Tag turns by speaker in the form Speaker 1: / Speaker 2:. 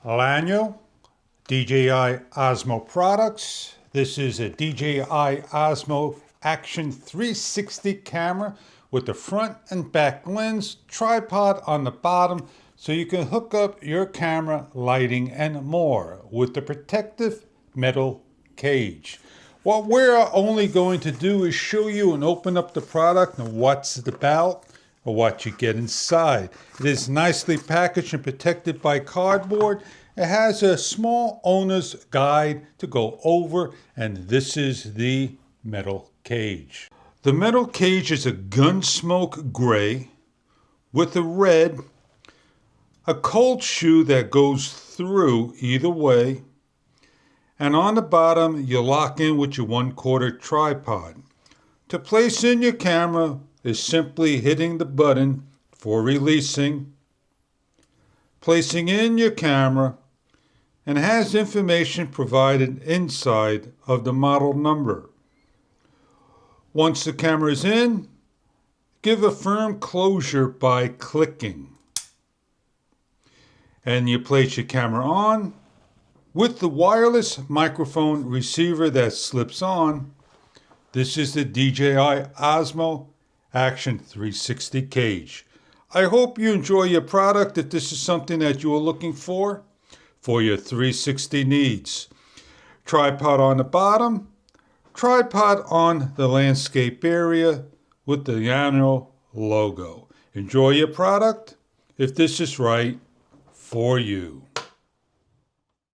Speaker 1: Llano, DJI Osmo products. This is a DJI Osmo Action 360 camera with the front and back lens, tripod on the bottom, so you can hook up your camera, lighting, and more with the protective metal cage. What we're only going to do is show you and open up the product and what's it about or what you get inside. It is nicely packaged and protected by cardboard. It has a small owner's guide to go over, and this is the metal cage. The metal cage is a gunsmoke gray with a red, a cold shoe that goes through either way, and on the bottom you lock in with your 1/4 tripod. To place in your camera is simply hitting the button for releasing, placing in your camera, and has information provided inside of the model number. Once the camera is in, give a firm closure by clicking. And you place your camera on with the wireless microphone receiver that slips on. This is the DJI Osmo Action 360 cage. I hope you enjoy your product if this is something that you are looking for your 360 needs. Tripod on the bottom, tripod on the landscape area with the llano logo. Enjoy your product if this is right for you.